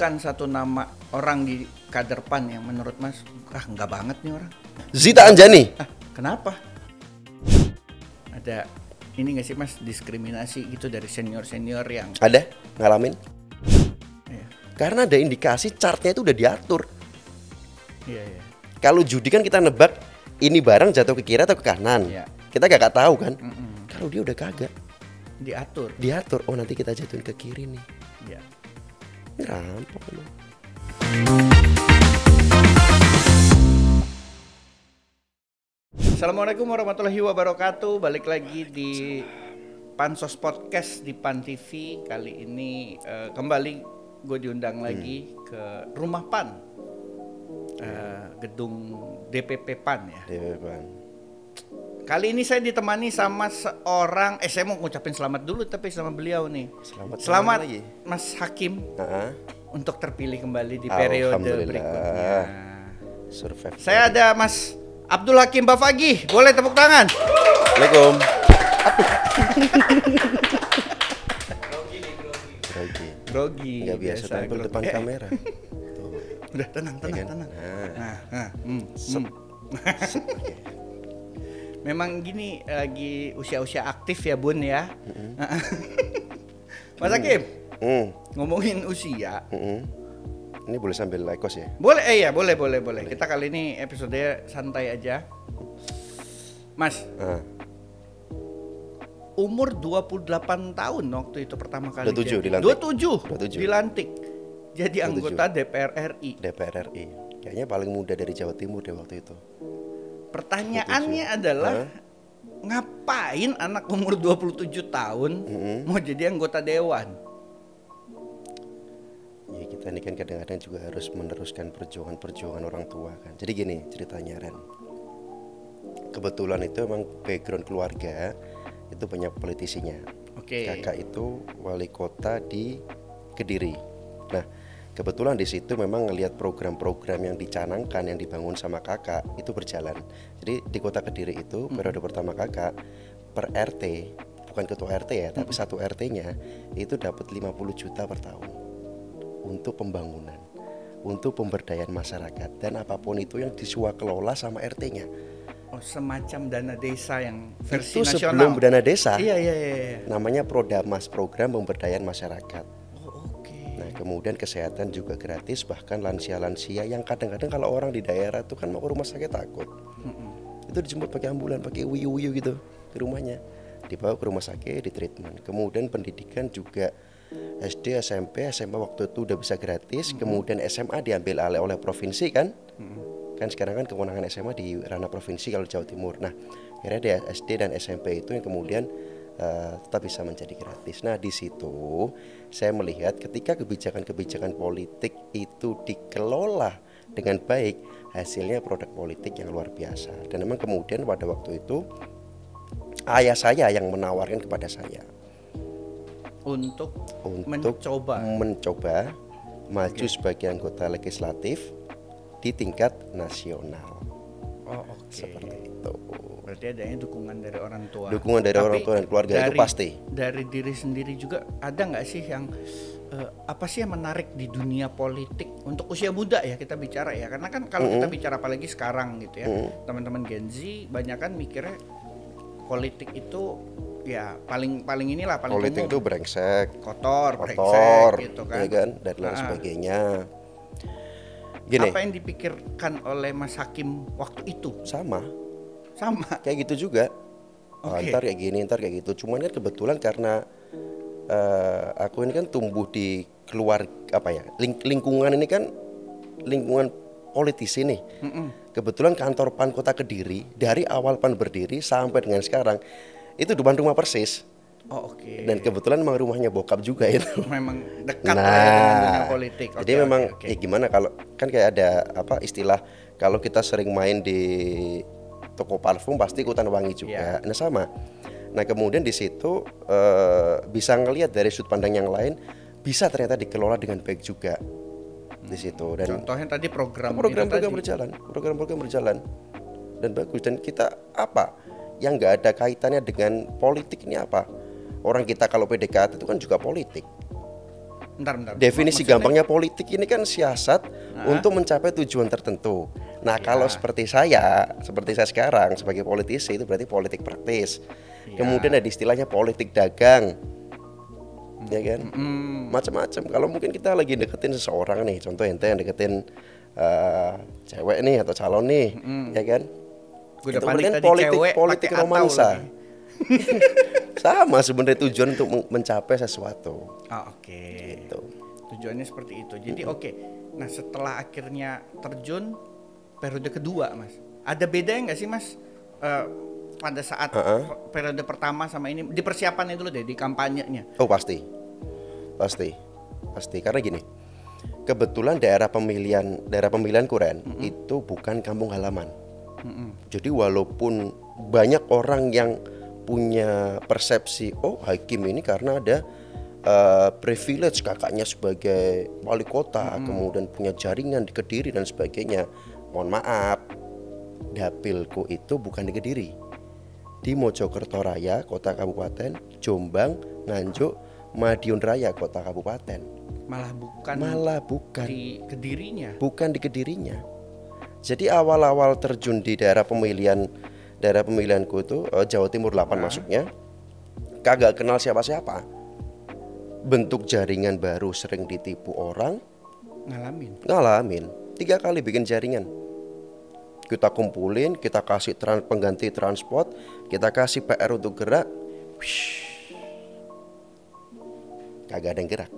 sebutkan satu nama orang di kader PAN yang menurut Mas nggak banget nih orang. Zita Anjani. Kenapa? Ada ini nggak sih Mas, diskriminasi gitu dari senior-senior yang Ada ngalamin? Iya. Karena ada indikasi chartnya itu udah diatur. Iya. Kalau judi kan kita nebak ini barang jatuh ke kiri atau ke kanan. Iya. Kita gak tahu kan. Kalau dia udah kagak diatur. Oh nanti kita jatuhin ke kiri nih. Iya. Rampok emang. Assalamualaikum warahmatullahi wabarakatuh. Balik lagi di Pansos Podcast di PAN TV. Kali ini kembali gue diundang lagi ke rumah PAN, gedung DPP PAN ya. DPP PAN. Kali ini saya ditemani sama seorang, saya mau ngucapin selamat dulu tapi sama beliau nih. Selamat lagi. Mas Hakim untuk terpilih kembali di periode Alhamdulillah. berikutnya. Survive. Saya ada Mas Abdul Hakim Bafagi, boleh tepuk tangan? Assalamualaikum. Grogi. Gak biasa tampil depan kamera. Udah tenang. Ya kan? Memang gini lagi usia-usia aktif ya Bun ya. Mas Hakim, ngomongin usia. Ini boleh sambil lekos ya? Boleh, boleh. Kita kali ini episode santai aja. Mas, umur 28 tahun waktu itu pertama kali 27 dilantik. 27 dilantik. Jadi anggota DPR RI. DPR RI. Kayaknya paling muda dari Jawa Timur deh waktu itu. Pertanyaannya adalah ngapain anak umur 27 tahun mau jadi anggota dewan? Ya kita ini kan kadang-kadang juga harus meneruskan perjuangan orang tua kan. Jadi gini ceritanya Ren. Kebetulan itu emang background keluarga itu banyak politisinya. Oke. Kakak itu wali kota di Kediri. Nah kebetulan di situ memang ngelihat program-program yang dicanangkan yang dibangun sama kakak itu berjalan. Jadi di kota Kediri itu periode pertama kakak per RT, bukan ketua RT ya, tapi satu RT-nya itu dapat 50 juta per tahun untuk pembangunan, untuk pemberdayaan masyarakat dan apapun itu yang disuakelola sama RT-nya. Oh, semacam dana desa yang versi itu nasional. Sebelum dana desa. Iya. Namanya Prodamas, program pemberdayaan masyarakat. Oke. Nah, kemudian kesehatan juga gratis, bahkan lansia-lansia yang kadang-kadang kalau orang di daerah itu kan mau ke rumah sakit takut. Itu dijemput pakai ambulan, pakai wiyu-wiyu gitu ke rumahnya. Dibawa ke rumah sakit, di treatment. Kemudian pendidikan juga SD, SMP, SMA waktu itu udah bisa gratis. Kemudian SMA diambil alih oleh provinsi kan. Kan sekarang kan kewenangan SMA di ranah provinsi kalau Jawa Timur. Nah, akhirnya di SD dan SMP itu yang kemudian tetap bisa menjadi gratis. Nah, di situ saya melihat ketika kebijakan-kebijakan politik itu dikelola dengan baik, hasilnya produk politik yang luar biasa. Dan memang kemudian pada waktu itu ayah saya yang menawarkan kepada saya untuk mencoba maju sebagai anggota legislatif di tingkat nasional. Seperti itu. Berarti adanya dukungan dari orang tua. Dukungan dari orang tua dan keluarga itu pasti. Dari diri sendiri juga ada nggak sih yang apa sih yang menarik di dunia politik untuk usia muda ya kita bicara ya, karena kan kalau kita bicara apalagi sekarang gitu ya, teman-teman Gen Z banyak kan mikirnya politik itu ya paling inilah paling politik umum. Itu brengsek, kotor gitu kan, ya kan, dan lain sebagainya. Gini, apa yang dipikirkan oleh Mas Hakim waktu itu? Sama kayak gitu juga. Ntar kayak gini, ntar kayak gitu. Cuman kan kebetulan karena aku ini kan tumbuh di lingkungan ini kan lingkungan politisi nih. Kebetulan kantor PAN Kota Kediri dari awal PAN berdiri sampai dengan sekarang itu depan rumah persis. Dan kebetulan memang rumahnya bokap juga itu. Memang dekat dengan dunia politik. Jadi memang gimana kalau kan kayak ada istilah kalau kita sering main di toko parfum pasti ikutan wangi juga. Nah sama. Nah kemudian di situ bisa ngelihat dari sudut pandang yang lain bisa ternyata dikelola dengan baik juga di situ. Dan contohnya tadi program berjalan dan bagus. Dan kita apa yang nggak ada kaitannya dengan politik ini apa? Orang kita kalau PDKT itu kan juga politik. Bentar. Definisi Maksudnya- gampangnya politik ini kan siasat untuk mencapai tujuan tertentu. Nah, kalau seperti saya sekarang sebagai politisi itu berarti politik praktis. Kemudian ada istilahnya politik dagang. Ya kan? Macam-macam. Kalau mungkin kita lagi deketin seseorang nih, contoh ente yang deketin cewek nih atau calon nih, ya kan? Gue udah Itu panik kan tadi, cewek politik pakai atau romansa. lagi. Sama sebenarnya tujuan untuk mencapai sesuatu. Oke. Gitu. Tujuannya seperti itu. Jadi oke. Nah, setelah akhirnya terjun periode kedua, Mas. Ada bedanya nggak sih, Mas? Pada saat periode pertama sama ini di persiapannya dulu deh, di kampanyenya. Oh, pasti. Karena gini. Kebetulan daerah pemilihan Kuren itu bukan kampung halaman. Jadi walaupun banyak orang yang punya persepsi, oh hakim ini karena ada privilege kakaknya sebagai wali kota, kemudian punya jaringan di Kediri dan sebagainya. Mohon maaf, dapilku itu bukan di Kediri, di Mojokerto Raya, kota kabupaten, Jombang, Nganjuk, Madiun Raya, kota kabupaten. Malah bukan di Kedirinya. Bukan di Kedirinya. Jadi awal-awal terjun di daerah pemilihanku itu Jawa Timur 8 masuknya, kagak kenal siapa-siapa. Bentuk jaringan baru sering ditipu orang. Ngalamin 3 kali bikin jaringan. Kita kumpulin, kita kasih pengganti transport, kita kasih PR untuk gerak. Kagak ada yang gerak.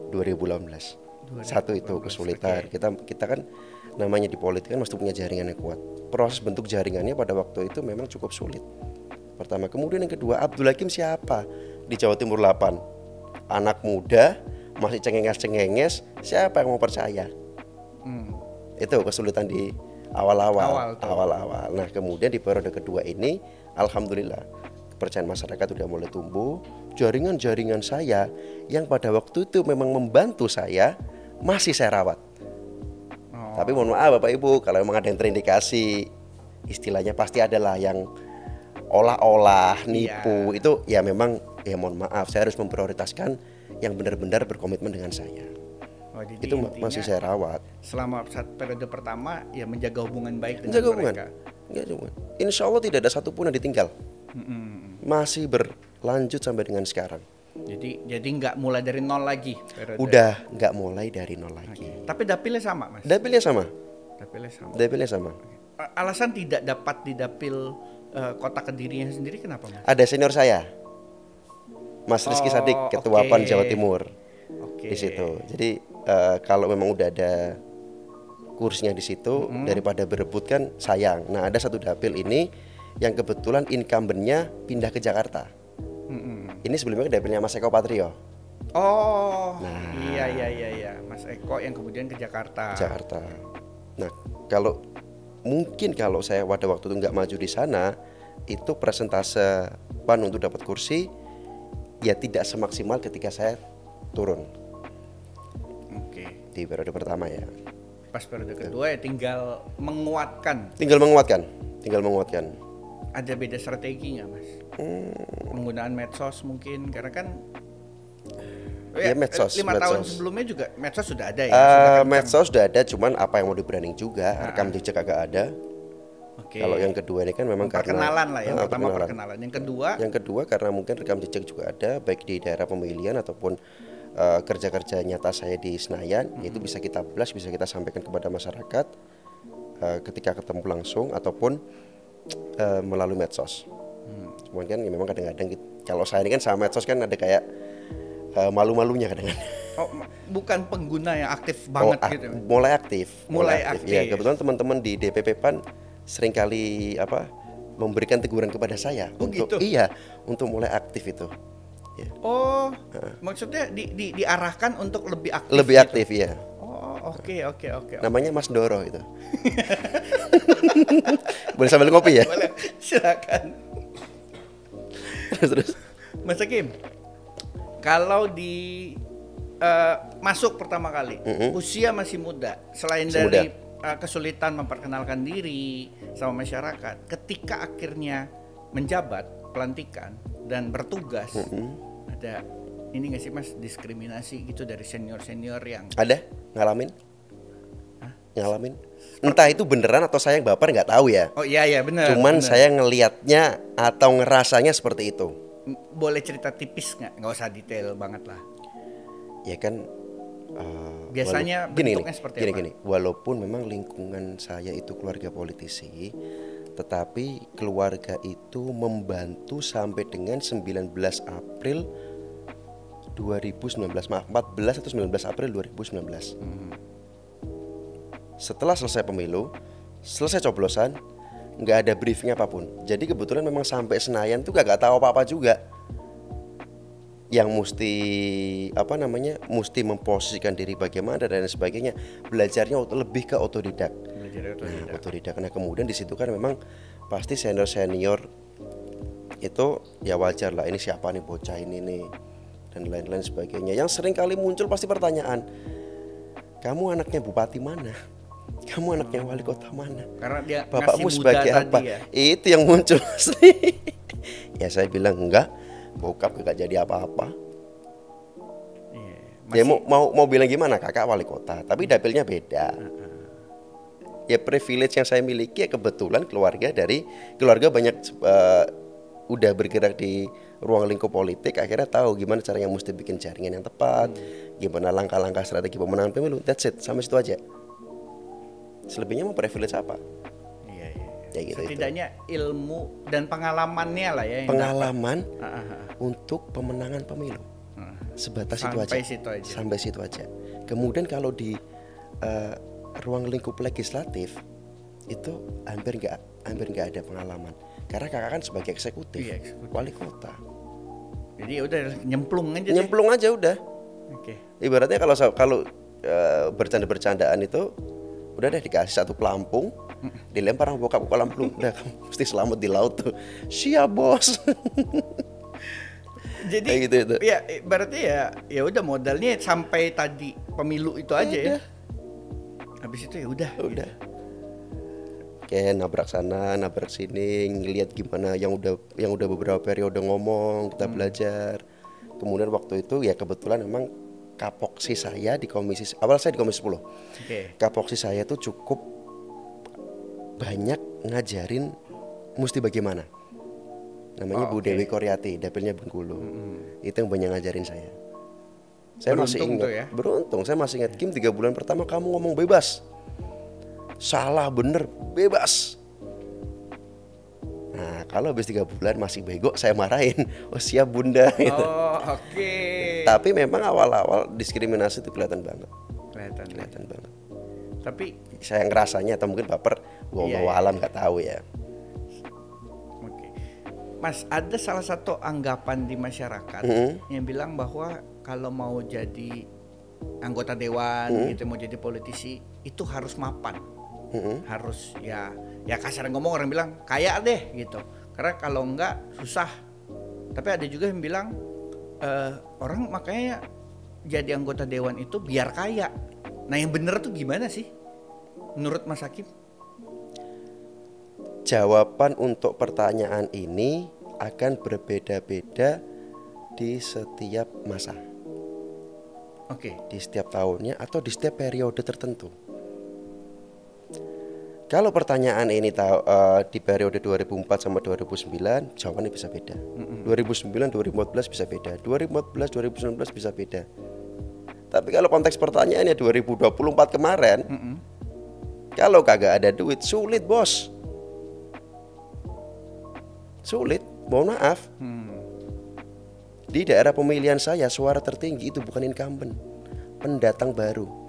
2018. Satu itu kesulitan. Okay. Kita kan namanya di politik kan mesti punya jaringan yang kuat. Proses bentuk jaringannya pada waktu itu memang cukup sulit. Pertama, kemudian yang kedua, Abdul Hakim siapa di Jawa Timur 8? Anak muda, masih cengenges, siapa yang mau percaya? Itu kesulitan di awal-awal. Nah, kemudian di periode kedua ini, alhamdulillah kepercayaan masyarakat sudah mulai tumbuh. Jaringan-jaringan saya yang pada waktu itu memang membantu saya masih saya rawat. Tapi mohon maaf Bapak Ibu, kalau memang ada yang terindikasi, istilahnya pasti adalah yang olah-olah, nipu, itu ya memang ya mohon maaf, saya harus memprioritaskan yang benar-benar berkomitmen dengan saya. Jadi itu masih saya rawat. Selama periode pertama ya menjaga hubungan baik dengan mereka. Insya Allah tidak ada satupun yang ditinggal. Masih berlanjut sampai dengan sekarang. Jadi nggak mulai dari nol lagi. Periode. Udah nggak mulai dari nol lagi. Tapi dapilnya sama, Mas. Dapilnya sama. Okay. Alasan tidak dapat di dapil kota Kedirinya sendiri kenapa, Mas? Ada senior saya, Mas Rizky Sadik, Ketua PAN Jawa Timur. Di situ. Jadi kalau memang udah ada kursinya di situ, daripada berebut kan sayang. Nah, ada satu dapil ini yang kebetulan incumbent-nya pindah ke Jakarta. Ini sebelumnya dapilnya Mas Eko Patrio. Iya, Mas Eko yang kemudian ke Jakarta. Nah, kalau saya pada waktu itu nggak maju di sana, itu persentase PAN untuk dapat kursi ya tidak semaksimal ketika saya turun. Di periode pertama ya. Pas periode kedua ya tinggal menguatkan. Ada beda strategi nggak, Mas? Penggunaan medsos mungkin, karena kan medsos. 5 tahun sebelumnya juga medsos sudah ada ya. Medsos sudah ada, cuman apa yang mau di-branding juga, rekam jejak agak ada. Kalau yang kedua ini kan memang perkenalan lah ya. Pertama perkenalan. Yang kedua karena mungkin rekam jejak juga ada, baik di daerah pemilihan ataupun kerja-kerja nyata saya di Senayan, itu bisa kita blast, bisa kita sampaikan kepada masyarakat ketika ketemu langsung ataupun melalui medsos. Cuman kan ya memang kadang-kadang kalau saya ini kan sama medsos kan ada kayak malu-malunya kadang-kadang. Bukan pengguna yang aktif banget gitu. Mulai aktif. Ya, kebetulan teman-teman di DPP PAN seringkali memberikan teguran kepada saya untuk mulai aktif itu. Ya. Maksudnya diarahkan untuk lebih aktif. Lebih aktif gitu? Ya. Oke. Namanya Mas Doro itu. Boleh sambil ngopi ya? Boleh, silakan. Terus. Mas Hakim, kalau masuk pertama kali, usia masih muda, selain dari kesulitan memperkenalkan diri sama masyarakat, ketika akhirnya menjabat, pelantikan dan bertugas, ada ini nggak sih Mas diskriminasi gitu dari senior yang Ada ngalamin? Ngalamin? Entah itu beneran atau saya yang baper nggak tahu ya. oh iya benar. Cuman benar. saya ngelihatnya atau ngerasanya seperti itu. Boleh cerita tipis nggak usah detail banget lah. Ya kan. Biasanya bentuknya seperti apa? Gini, walaupun memang lingkungan saya itu keluarga politisi, tetapi keluarga itu membantu sampai dengan 19 April 2019, maaf 14 atau 19 April 2019. Setelah selesai pemilu, selesai coblosan, nggak ada briefing apapun. Jadi kebetulan memang sampai Senayan tuh gak tahu apa-apa juga. Yang mesti memposisikan diri bagaimana dan sebagainya. Belajarnya lebih ke otodidak. Otodidak. Nah kemudian di situ kan memang pasti senior itu ya wajar lah. Ini siapa nih bocah ini nih dan lain-lain sebagainya. Yang sering kali muncul pasti pertanyaan, kamu anaknya bupati mana? Kamu anaknya wali kota mana? Karena dia bapakmu ngasih sebagai muda apa? tadi ya? Itu yang muncul. Ya saya bilang enggak, bokap gak jadi apa-apa. Dia mau bilang gimana? Kakak wali kota, tapi dapilnya beda. Ya privilege yang saya miliki ya kebetulan keluarga banyak udah bergerak di ruang lingkup politik, akhirnya tahu gimana caranya mesti bikin jaringan yang tepat, gimana langkah-langkah strategi pemenangan pemilu. That's it, sampai situ aja. Selebihnya mau privilege apa? Iya. Ya gitu. Setidaknya ilmu dan pengalamannya lah ya. Pengalaman untuk pemenangan pemilu. Sebatas itu aja. Sampai situ aja. Kemudian kalau di ruang lingkup legislatif itu hampir nggak ada pengalaman. Karena kakak kan sebagai eksekutif, wali kota. Jadi udah nyemplung aja udah. Oke. Ibaratnya kalau bercanda-bercandaan itu udah deh dikasih satu pelampung, dilempar sama bokap ke kolam pelung, udah kamu mesti selamat di laut tuh. Siap bos. Jadi gitu. Ya berarti ya udah modalnya sampai tadi pemilu itu aja ya. Habis itu ya udah. Kayak nabrak sana, nabrak sini, ngelihat gimana yang udah beberapa periode ngomong, kita belajar. Kemudian waktu itu ya kebetulan memang kapoksi saya di komisi 10. Kapoksi saya tuh cukup banyak ngajarin mesti bagaimana. Namanya Bu Dewi Koryati, dapilnya Bengkulu. Itu yang banyak ngajarin saya. Saya masih ingat. Beruntung, saya masih ingat Kim 3 bulan pertama kamu ngomong bebas. Salah bener bebas. Nah kalau habis 3 bulan masih bego saya marahin. Oh siap bunda gitu. Oke. Tapi memang awal-awal diskriminasi itu kelihatan banget. Kelihatan banget. Tapi saya ngerasanya atau mungkin baper, alam nggak tahu ya. Oke. Mas, ada salah satu anggapan di masyarakat yang bilang bahwa kalau mau jadi anggota dewan gitu, mau jadi politisi itu harus mapan. Harus ya kasar ngomong orang bilang kaya deh gitu. Karena kalau enggak susah. Tapi ada juga yang bilang orang makanya jadi anggota dewan itu biar kaya. Nah yang bener tuh gimana sih menurut Mas Hakim? Jawaban untuk pertanyaan ini akan berbeda-beda di setiap masa. Oke. Di setiap tahunnya atau di setiap periode tertentu. Kalau pertanyaan ini di periode 2004 sama 2009, jawabannya bisa beda. 2009, 2014 bisa beda. 2014, 2019 bisa beda. Tapi kalau konteks pertanyaannya 2024 kemarin, kalau kagak ada duit, sulit bos. Sulit, mohon maaf. Di daerah pemilihan saya, suara tertinggi itu bukan incumbent, pendatang baru.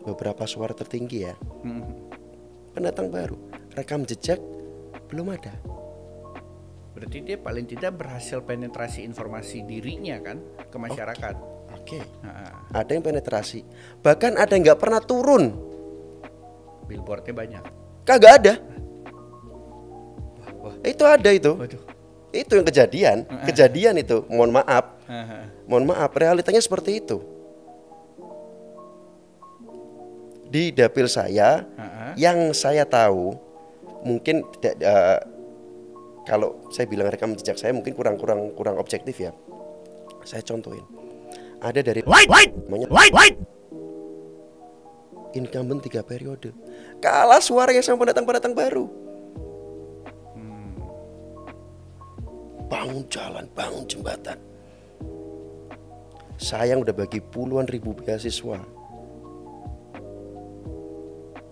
Beberapa suara tertinggi ya, pendatang baru, rekam jejak belum ada. Berarti dia paling tidak berhasil penetrasi informasi dirinya kan ke masyarakat. Oke. Ada yang penetrasi, bahkan ada yang nggak pernah turun. Billboardnya banyak. Kagak ada. Wah. Itu ada itu. Waduh. Itu yang kejadian itu. Mohon maaf, realitanya seperti itu. Di dapil saya, yang saya tahu mungkin kalau saya bilang rekam jejak saya mungkin kurang objektif ya. Saya contohin. Ada dari namanya incumbent 3 periode. Kalah suaranya sama pendatang baru. Bangun jalan, bangun jembatan. Saya udah bagi puluhan ribu beasiswa.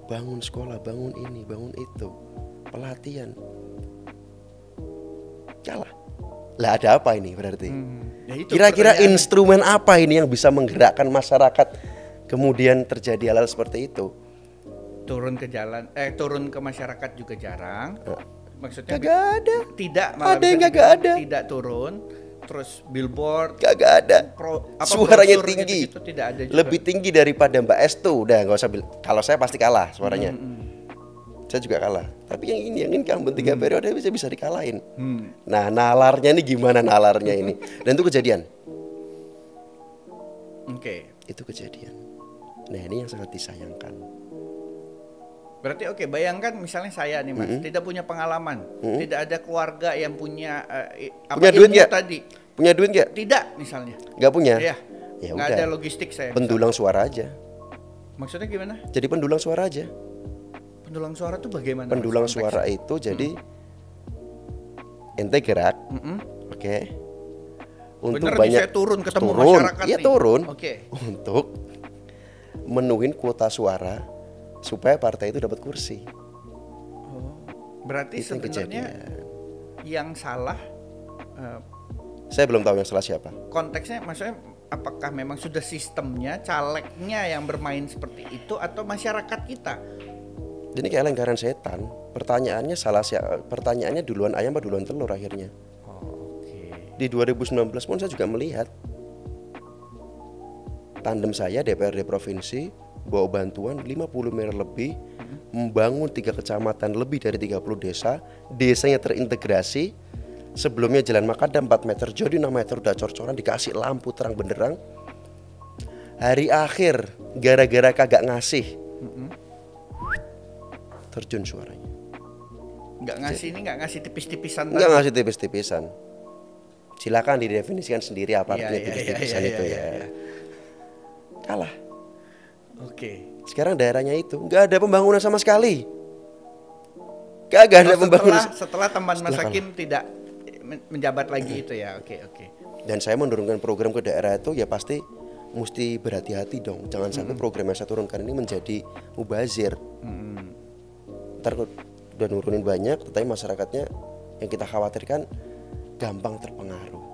Bangun sekolah, bangun ini, bangun itu. Pelatihan. Kalah. Lah ada apa ini berarti? Ya itu Kira-kira pertanyaan. instrumen apa ini yang bisa menggerakkan masyarakat kemudian terjadi hal seperti itu? Turun ke jalan, turun ke masyarakat juga jarang. Maksudnya Kagak ada. tidak, malah Ada yang bisa kagak dibilang ada. tidak turun. Terus billboard, Kagak ada. Suaranya brosur tinggi. gitu-gitu tidak ada juga. Lebih tinggi daripada Mbak Estu. Udah nggak usah kalau saya pasti kalah suaranya. Saya juga kalah. Tapi yang ini incumbent 3 periode bisa dikalahin. Nah, nalarnya ini gimana nalarnya ini? Dan itu kejadian. Oke. Itu kejadian. Nah, ini yang sangat disayangkan. Berarti bayangkan misalnya saya nih Mas, tidak punya pengalaman, tidak ada keluarga yang punya Punya duit ilmu nggak? tadi. Punya duit nggak? Tidak misalnya. Nggak punya? Iya. Ya Nggak udah. ada logistik saya. Pendulang suara aja. Maksudnya gimana? Jadi pendulang suara aja. Pendulang suara tuh bagaimana? Pendulang Mas, suara konteksnya? itu jadi ente gerak, oke. Untuk Bener nih, banyak saya turun ketemu masyarakat iya nih. turun. Oke. Untuk menuhin kuota suara supaya partai itu dapat kursi. Berarti Itu yang sebenarnya kejadian. yang salah Saya belum tahu yang salah siapa. konteksnya, maksudnya apakah memang sudah sistemnya calegnya yang bermain seperti itu atau masyarakat kita? Jadi kayak lingkaran setan. Pertanyaannya pertanyaannya duluan ayam apa duluan telur akhirnya. Oke. Di 2019 pun saya juga melihat tandem saya DPRD provinsi bawa bantuan 50 miliar lebih, membangun 3 kecamatan lebih dari 30 desa, desanya terintegrasi. Sebelumnya jalan Makadam 4 meter, jadi 6 meter udah cor-coran, dikasih lampu terang benderang. Hari akhir gara-gara kagak ngasih, terjun suaranya. Nggak ngasih ini, nggak ngasih tipis-tipisan. Enggak ngasih tipis-tipisan. Silakan didefinisikan sendiri apa artinya Iya, tipis-tipisan iya, itu iya, ya. iya. Kalah. Oke. Sekarang daerahnya itu nggak ada pembangunan sama sekali. Kagak ada pembangunan. Setelah teman Mas Setelah Hakim tidak menjabat lagi itu ya. Oke. Dan saya menurunkan program ke daerah itu ya pasti mesti berhati-hati dong. Jangan sampai program yang saya turunkan ini menjadi mubazir. Ntar udah nurunin banyak, tetapi masyarakatnya yang kita khawatirkan gampang terpengaruh.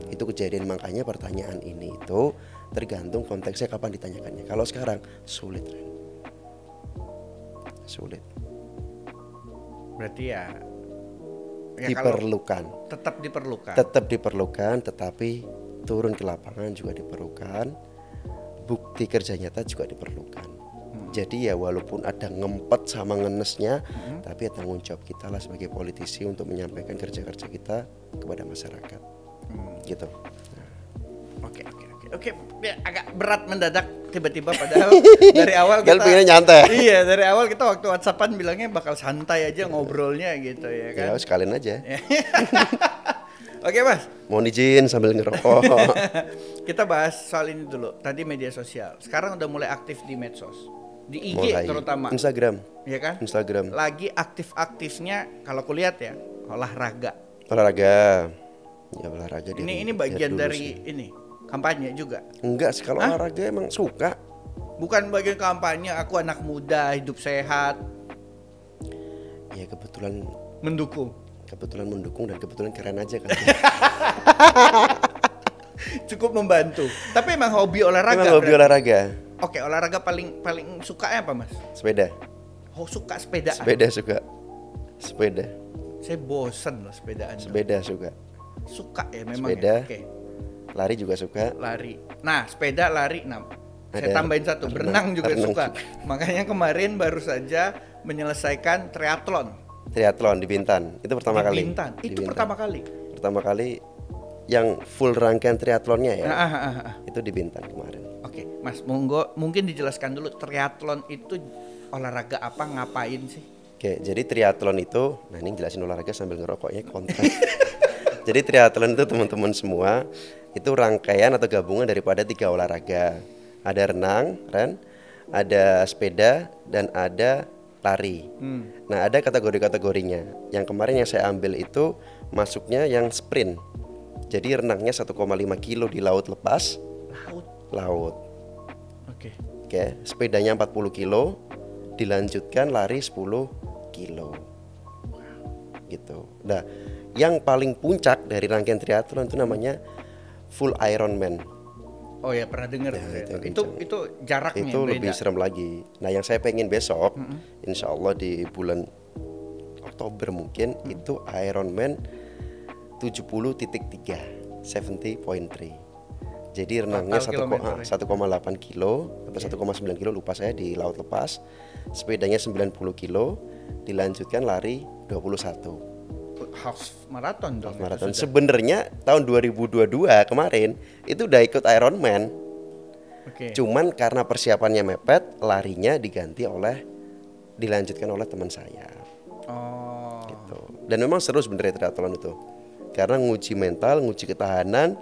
Itu kejadian, makanya pertanyaan ini itu tergantung konteksnya kapan ditanyakannya. Kalau sekarang sulit, Ren. Sulit. Berarti ya Diperlukan. kalau Tetap diperlukan, tetapi turun ke lapangan juga diperlukan. Bukti kerja nyata juga diperlukan. Jadi ya walaupun ada ngempet sama ngenesnya, tapi ya tanggung jawab kita lah sebagai politisi untuk menyampaikan kerja-kerja kita kepada masyarakat. Gitu. Oke, ya, agak berat mendadak tiba-tiba padahal dari awal Kan kita pengennya nyantai. Iya, dari awal kita waktu WhatsAppan bilangnya bakal santai aja ngobrolnya gitu ya kan. Ya sekalian aja. Oke, Mas. Mohon izin sambil ngerokok. Kita bahas soal ini dulu. Tadi media sosial. Sekarang udah mulai aktif di medsos. Di IG Mulai. terutama. Instagram. Iya kan? Instagram. Lagi aktif-aktifnya kalau kulihat ya, olahraga. Olahraga. Ya olahraga Ini bagian dulu dari sih. ini kampanye juga. Enggak sih, kalau olahraga emang suka. Bukan bagian kampanye, aku anak muda, hidup sehat, Ya kebetulan mendukung. mendukung dan kebetulan keren aja kan. Cukup membantu. Tapi emang hobi olahraga. Emang hobi berarti? olahraga. Oke, olahraga paling suka apa, Mas? Sepeda. Oh, suka sepedaan. Sepeda suka. Sepeda. Saya bosen loh sepedaan. Sepeda suka. Suka ya memang Sepeda. ya. Oke. Lari juga suka. Lari. Nah, sepeda, lari. Nah, saya Ada tambahin satu, berenang juga renang suka. juga. Makanya kemarin baru saja menyelesaikan triathlon. Triathlon di Bintan. Itu pertama Di kali. Bintan. Di Itu Bintan. pertama kali. Pertama kali yang full rangkaian triathlonnya ya. Ah. Itu di Bintan kemarin. Oke, Mas, monggo mungkin dijelaskan dulu triathlon itu olahraga apa, ngapain sih? Oke, jadi triathlon itu, nah ini jelasin olahraga sambil ngerokoknya konten. Jadi triathlon itu teman-teman semua itu rangkaian atau gabungan daripada 3 olahraga. Ada renang, ada sepeda, dan ada lari. Nah, ada kategori-kategorinya. Yang kemarin yang saya ambil itu masuknya yang sprint. Jadi renangnya 1,5 kilo di laut lepas. Laut. Oke. Oke, sepedanya 40 kilo, dilanjutkan lari 10 kilo. Gitu. Nah, yang paling puncak dari rangkaian triathlon itu namanya full Ironman. Oh ya, pernah dengar. Itu jaraknya Itu beda. lebih serem lagi. Nah, yang saya pengen besok, insya Allah di bulan Oktober mungkin itu Ironman 70.3, 70.3. Jadi renangnya 1,8 kilo atau 1,9 kilo lupa saya di laut lepas. Sepedanya 90 kilo, dilanjutkan lari 21. Half marathon dong. Marathon. Sebenarnya tahun 2022 kemarin itu udah ikut Ironman. Oke. Cuman karena persiapannya mepet, larinya dilanjutkan oleh teman saya. Oh. Gitu. Dan memang seru sebenarnya triathlon itu. Karena nguji mental, nguji ketahanan,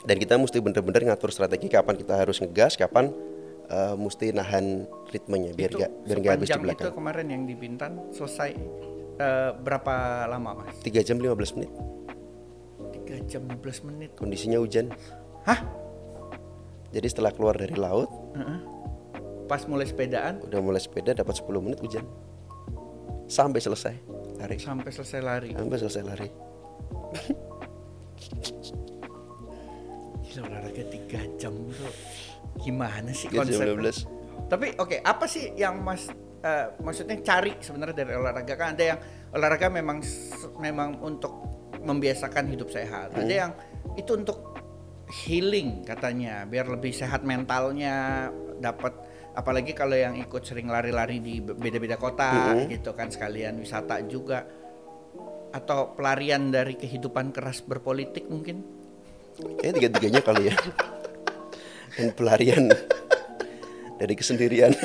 dan kita mesti bener-bener ngatur strategi kapan kita harus ngegas, kapan mesti nahan ritmenya biar nggak habis di belakang. Itu kemarin yang di Bintan selesai berapa lama, Mas? 3 jam 15 menit. 3 jam 15 menit. Kondisinya hujan. Hah? Jadi setelah keluar dari laut, pas mulai sepedaan, udah mulai sepeda dapat 10 menit hujan. Sampai selesai lari. Sampai selesai lari. Gila, olahraga 3 jam tuh gimana sih konsepnya? Tapi oke, apa sih yang Mas maksudnya cari sebenarnya dari olahraga? Kan ada yang olahraga memang untuk membiasakan hidup sehat. Ada yang itu untuk healing katanya, biar lebih sehat mentalnya, dapat apalagi kalau yang ikut sering lari-lari di beda-beda kota gitu kan, sekalian wisata juga. Atau pelarian dari kehidupan keras berpolitik mungkin? Kayaknya tiga-tiganya kali ya. Dan pelarian dari kesendirian.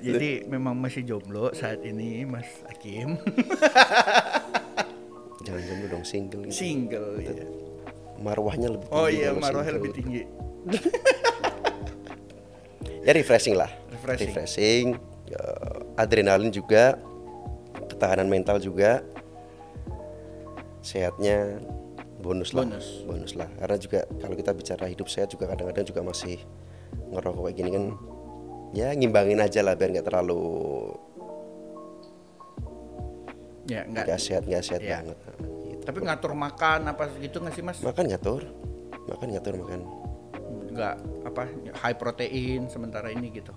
Jadi memang masih jomblo saat ini, Mas Hakim. Jangan jomblo dong, single gitu. Single ya. Marwahnya lebih tinggi. Oh iya, marwahnya lebih tinggi. Ya refreshing lah. Refreshing. Adrenalin juga, ketahanan mental juga, sehatnya bonus lah. Karena juga kalau kita bicara hidup sehat juga kadang-kadang juga masih ngerokok kayak gini kan, ya ngimbangin aja lah biar nggak terlalu nggak sehat ya. Banget. Gitu. Tapi ngatur makan apa gitu nggak sih, Mas? Makan ngatur. Nggak apa high protein sementara ini gitu.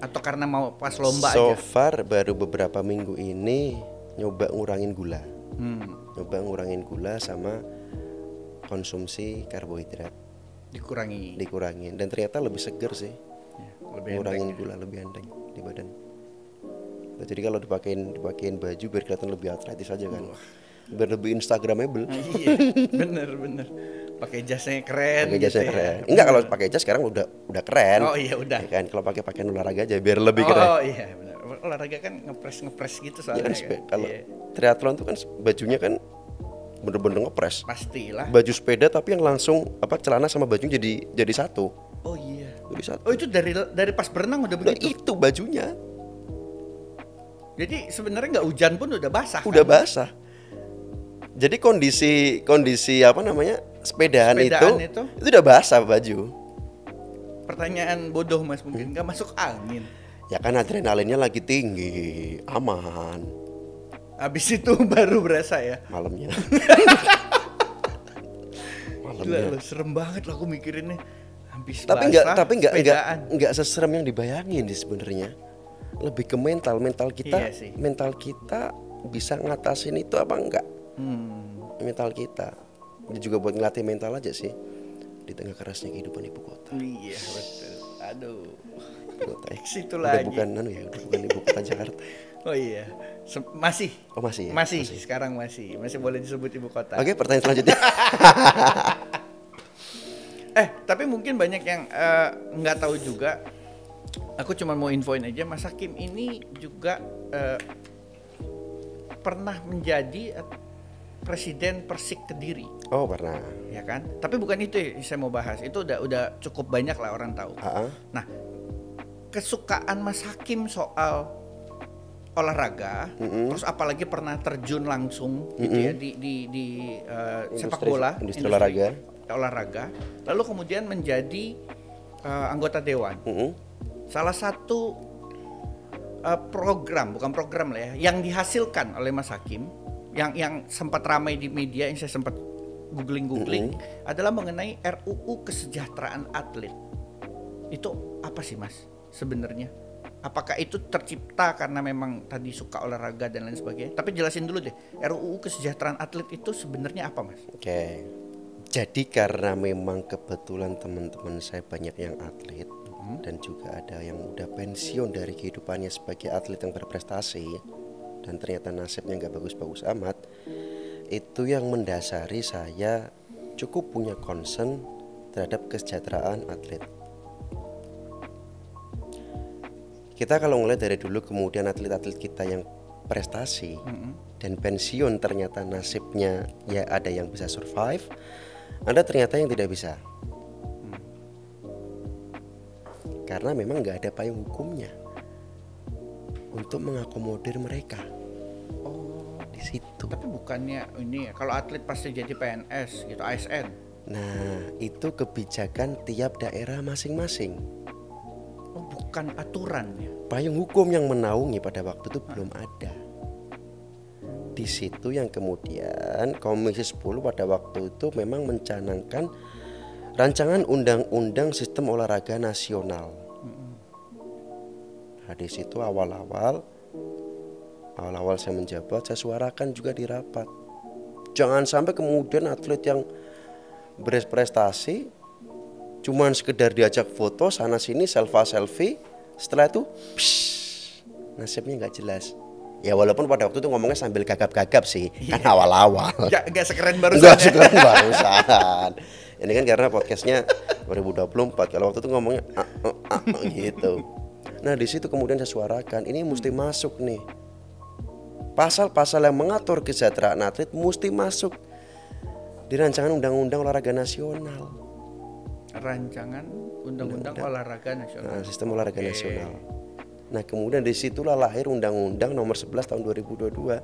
Atau karena mau pas lomba aja? So far baru beberapa minggu ini nyoba ngurangin gula. Nyoba ngurangin gula sama konsumsi karbohidrat. Dikurangin dan ternyata lebih seger sih. Ya, ngurangin gula lebih enteng di badan. Nah, jadi kalau dipakein baju biar kelihatan lebih atletis aja kan. Biar lebih instagramable. Iya, bener. Pakai jasnya keren. Enggak, kalau pakai jas sekarang udah keren. Oh iya udah. Ya kan, kalau pakai pakaian olahraga aja biar lebih keren. Oh iya benar. Olahraga kan ngepres gitu soalnya. Ya kan, kalau triathlon tuh kan bajunya kan bener-bener ngepres. Pastilah. Baju sepeda tapi yang langsung celana sama baju jadi satu. Oh iya. Jadi satu. Oh itu dari pas berenang udah begitu. Nah, itu bajunya. Jadi sebenarnya nggak hujan pun udah basah. Udah kan? Basah. Jadi kondisi sepedaan itu udah basah baju. Pertanyaan bodoh, Mas, mungkin nggak masuk angin. Ya kan adrenalinnya lagi tinggi, aman. Habis itu baru berasa ya malamnya. Gila, serem banget lah aku mikirinnya. Habis tapi enggak seserem yang dibayangin sih sebenarnya. Lebih ke mental kita. Iya sih. Mental kita bisa ngatasin itu apa enggak? Mental kita. Dia juga buat ngelatih mental aja sih di tengah kerasnya kehidupan ibu kota. Iya betul. Aduh. Ibu kota situ lagi. Udah bukan ibu kota Jakarta. Oh iya. Masih. Oh masih. Masih. Sekarang masih boleh disebut ibu kota. Oke, pertanyaan selanjutnya. Tapi mungkin banyak yang nggak tahu juga Aku cuma mau infoin aja, Mas Hakim ini juga pernah menjadi presiden Persik Kediri. Oh pernah. Ya kan? Tapi bukan itu yang saya mau bahas. Itu udah cukup banyak lah orang tahu. Nah, kesukaan Mas Hakim soal olahraga, terus apalagi pernah terjun langsung gitu ya di sepak bola, industri olahraga. Lalu kemudian menjadi anggota dewan. Salah satu program, bukan program lah ya, yang dihasilkan oleh Mas Hakim, yang sempat ramai di media, yang saya sempat googling adalah mengenai RUU Kesejahteraan Atlet. Itu apa sih Mas sebenarnya? Apakah itu tercipta karena memang tadi suka olahraga dan lain sebagainya? Tapi jelasin dulu deh, RUU Kesejahteraan Atlet itu sebenarnya apa Mas? Oke. Jadi karena memang kebetulan teman-teman saya banyak yang atlet dan juga ada yang udah pensiun dari kehidupannya sebagai atlet yang berprestasi dan ternyata nasibnya nggak bagus-bagus amat, itu yang mendasari saya cukup punya concern terhadap kesejahteraan atlet. Kita kalau ngeliat dari dulu kemudian atlet-atlet kita yang prestasi dan pensiun ternyata nasibnya ya ada yang bisa survive, ada ternyata yang tidak bisa. Karena memang nggak ada payung hukumnya untuk mengakomodir mereka. Oh, di situ. Tapi bukannya ini ya, kalau atlet pasti jadi PNS gitu, ASN. Nah, itu kebijakan tiap daerah masing-masing. Oh, bukan aturan ya. Payung hukum yang menaungi pada waktu itu belum ada. Di situ yang kemudian Komisi 10 pada waktu itu memang mencanangkan rancangan undang-undang sistem olahraga nasional. Nah, di situ awal-awal saya menjabat, saya suarakan juga di rapat. Jangan sampai kemudian atlet yang berprestasi cuman sekedar diajak foto sana sini selfie, setelah itu nasibnya nggak jelas. Ya walaupun pada waktu itu ngomongnya sambil gagap-gagap sih, kan awal-awal. Gak sekeren barusan. Gak sekeren barusan. Ini kan karena podcastnya 2024, kalau waktu itu ngomongnya gitu. Nah di situ kemudian saya suarakan, ini mesti masuk nih. Pasal-pasal yang mengatur kesejahteraan atlet mesti masuk di rancangan undang-undang olahraga nasional. Rancangan undang-undang olahraga nasional. Nah, sistem olahraga nasional. Nah kemudian disitulah lahir Undang-Undang nomor 11 tahun 2022.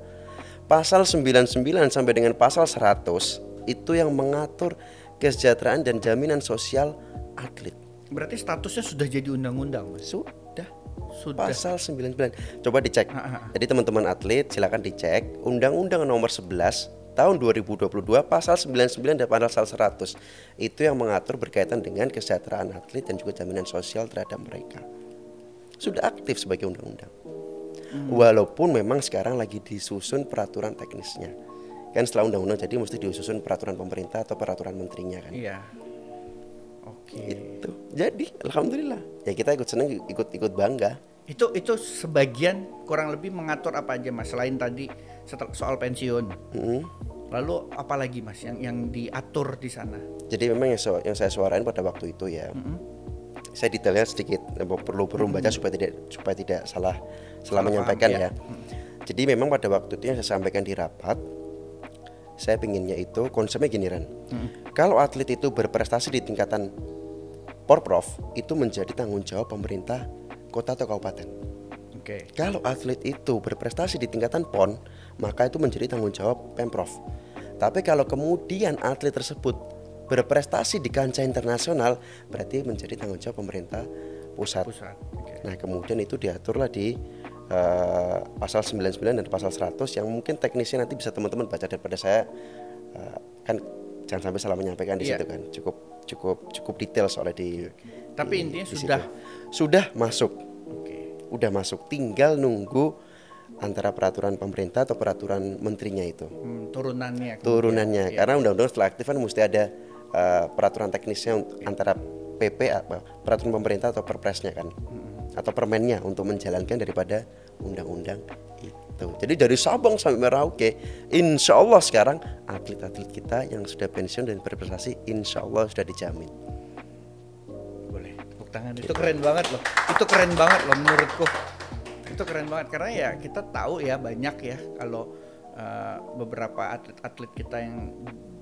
Pasal 99 sampai dengan pasal 100 itu yang mengatur kesejahteraan dan jaminan sosial atlet. Berarti statusnya sudah jadi undang-undang, Mas? Sudah. Pasal 99. Coba dicek. Jadi teman-teman atlet silakan dicek Undang-Undang nomor 11 tahun 2022 pasal 99 dan pasal 100. Itu yang mengatur berkaitan dengan kesejahteraan atlet dan juga jaminan sosial terhadap mereka. Sudah aktif sebagai undang-undang. Walaupun memang sekarang lagi disusun peraturan teknisnya. Kan setelah undang-undang jadi mesti disusun peraturan pemerintah atau peraturan menterinya kan. Iya. Oke. Itu. Jadi alhamdulillah. Ya kita ikut senang, ikut bangga. Itu sebagian kurang lebih mengatur apa aja Mas selain tadi soal pensiun. Lalu apa lagi Mas yang diatur di sana? Jadi memang yang saya suarain pada waktu itu ya. Saya detailnya sedikit, perlu baca supaya tidak salah menyampaikan ya. Jadi memang pada waktu itu yang saya sampaikan di rapat, saya pinginnya itu konsepnya gini Ran. Kalau atlet itu berprestasi di tingkatan Porprov, itu menjadi tanggung jawab pemerintah kota atau kabupaten. Oke. Kalau atlet itu berprestasi di tingkatan PON, maka itu menjadi tanggung jawab Pemprov. Tapi kalau kemudian atlet tersebut berprestasi di kancah internasional, berarti menjadi tanggung jawab pemerintah pusat. Okay. Nah kemudian itu diaturlah di pasal 99 dan pasal 100 yang mungkin teknisnya nanti bisa teman-teman baca daripada saya, kan jangan sampai salah menyampaikan di situ kan, cukup detail soalnya di. Tapi intinya sudah masuk. Okay. Udah masuk, tinggal nunggu antara peraturan pemerintah atau peraturan menterinya itu. Turunannya. Karena undang-undang setelah aktif kan mesti ada peraturan teknisnya antara PP peraturan pemerintah atau perpresnya kan, atau permennya untuk menjalankan daripada undang-undang itu. Jadi dari Sabang sampai Merauke, insya Allah sekarang atlet-atlet kita yang sudah pensiun dan berprestasi insya Allah sudah dijamin. Boleh. tangan. Itu keren banget loh. Itu keren banget loh menurutku. Itu keren banget karena ya kita tahu ya banyak ya kalau beberapa atlet-atlet kita yang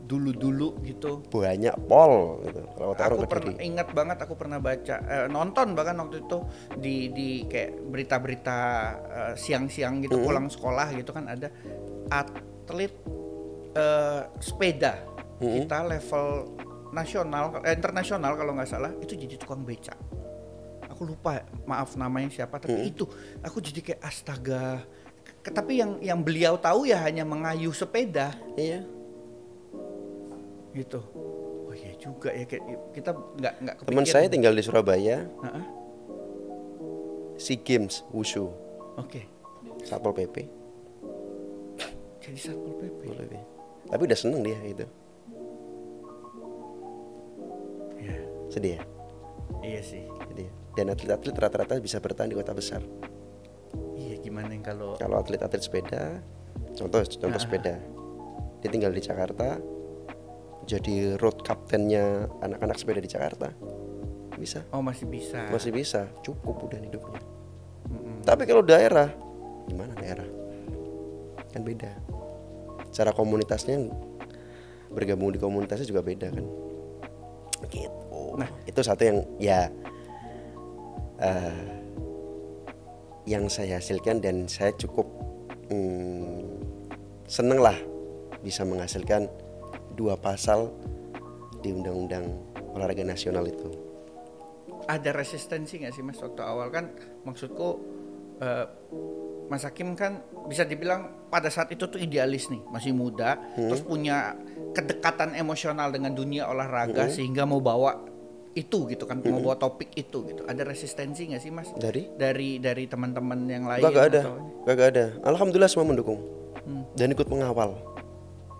dulu-dulu gitu. Banyak pol gitu. Kalau Aku pernah ingat banget aku pernah baca nonton bahkan waktu itu di kayak berita-berita siang-siang gitu pulang sekolah gitu kan ada atlet sepeda kita level nasional internasional kalau nggak salah itu jadi tukang beca. Aku lupa maaf namanya siapa tapi itu aku jadi kayak astaga. Tapi yang beliau tahu ya hanya mengayuh sepeda. Iya. Gitu. Oh iya juga ya kayak kita nggak kepikiran. Teman saya tinggal di Surabaya. SEA Games Wushu. Oke. Satpol PP. Jadi Satpol PP. Tapi udah seneng dia itu. Ya. Sedih ya? Iya sih. Sedih. Dan atlet-atlet rata-rata bisa bertahan di kota besar. Iya gimana yang kalau atlet-atlet sepeda, contoh sepeda, dia tinggal di Jakarta, jadi road captainnya anak-anak sepeda di Jakarta, bisa. Oh masih bisa. Masih bisa, cukup udah hidupnya. Tapi kalau daerah, gimana daerah? Kan beda. Cara komunitasnya bergabung di komunitasnya juga beda kan. Gitu. Nah itu satu yang ya. Yang saya hasilkan dan saya cukup seneng lah bisa menghasilkan 2 pasal di Undang-Undang Olahraga Nasional itu. Ada resistensi nggak sih Mas waktu awal kan maksudku Mas Hakim kan bisa dibilang pada saat itu tuh idealis nih masih muda terus punya kedekatan emosional dengan dunia olahraga sehingga mau bawa itu gitu kan mau bawa topik itu gitu. Ada resistensi nggak sih Mas dari teman-teman yang lain? Gak ada. Alhamdulillah semua mendukung dan ikut mengawal.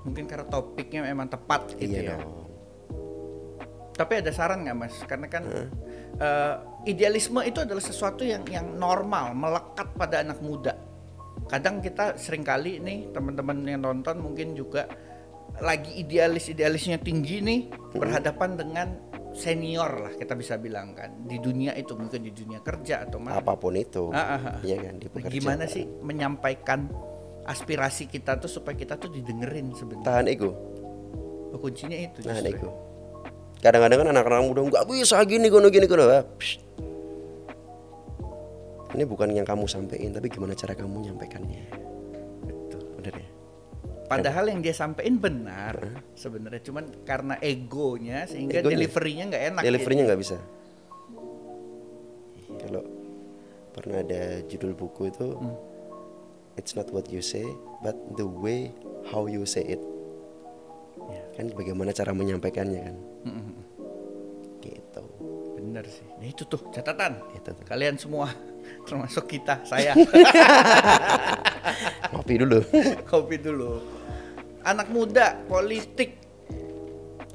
Mungkin karena topiknya memang tepat gitu iya ya. Dong. Tapi ada saran nggak Mas? Karena kan idealisme itu adalah sesuatu yang normal melekat pada anak muda. Kadang kita seringkali nih teman-teman yang nonton mungkin juga lagi idealisnya tinggi nih berhadapan dengan senior lah kita bisa bilang kan di dunia itu mungkin di dunia kerja atau mana apapun itu iya kan di pekerjaan. Gimana sih menyampaikan aspirasi kita tuh supaya kita tuh didengerin sebenarnya? Tahan ego. Kuncinya itu tahan ego. Kadang-kadang kan anak-anak muda nggak bisa gini kono. Ini bukan yang kamu sampaikan tapi gimana cara kamu menyampaikannya. Betul. Benar ya. Padahal yang dia sampein benar sebenarnya, cuman karena egonya sehingga deliverynya nggak enak. Deliverynya nggak bisa. Kalau pernah ada judul buku itu, it's not what you say, but the way how you say it. Kan bagaimana cara menyampaikannya kan. Gitu. Bener sih. Nah, itu tuh catatan. Itu tuh. Kalian semua, termasuk kita, saya. Kopi dulu. Kopi dulu. Anak muda politik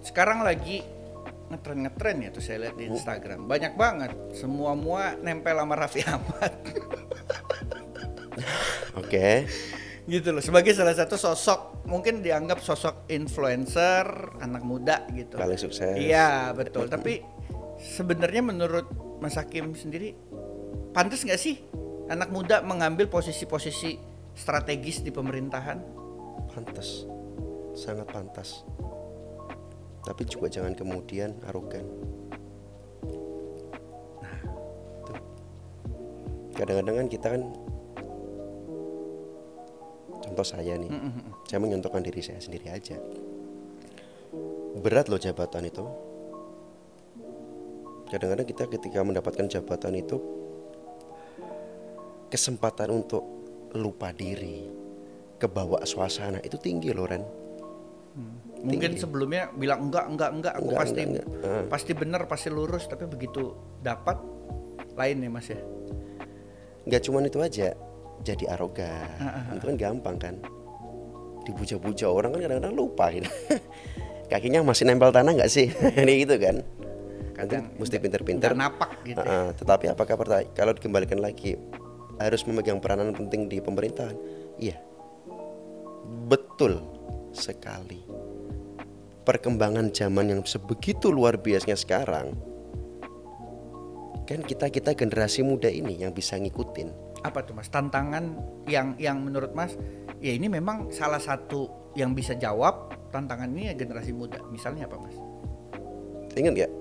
sekarang lagi ngetren ya tuh saya lihat di Instagram. Banyak banget. Semua nempel sama Raffi Ahmad. Oke. Gitu loh. Sebagai salah satu sosok mungkin dianggap sosok influencer anak muda gitu. Paling sukses. Iya betul. Tapi sebenarnya menurut Mas Hakim sendiri pantas nggak sih anak muda mengambil posisi-posisi strategis di pemerintahan? Pantas, sangat pantas. Tapi juga jangan kemudian arogan. Nah, tuh. Kadang-kadang kan kita kan, contoh saya nih, saya menyontohkan diri saya sendiri aja. Berat loh jabatan itu. Kadang-kadang kita ketika mendapatkan jabatan itu kesempatan untuk lupa diri, kebawa suasana itu tinggi loh Ren. Mungkin sebelumnya bilang enggak aku pasti benar pasti lurus, tapi begitu dapat lain ya Mas ya. Enggak cuman itu aja, jadi arogan. Itu kan gampang kan. Dipuja-puja orang kan kadang-kadang lupa gitu. Kakinya masih nempel tanah nggak sih? Ini gitu kan. Kadang mesti pinter-pinter. Napak gitu. Tetapi apakah kalau dikembalikan lagi harus memegang peranan penting di pemerintahan? Iya, betul sekali. Perkembangan zaman yang sebegitu luar biasanya sekarang Kan kita generasi muda ini yang bisa ngikutin. Apa tuh Mas tantangan yang menurut Mas ya ini memang salah satu yang bisa jawab tantangan ini ya generasi muda. Misalnya apa Mas? Ingat gak?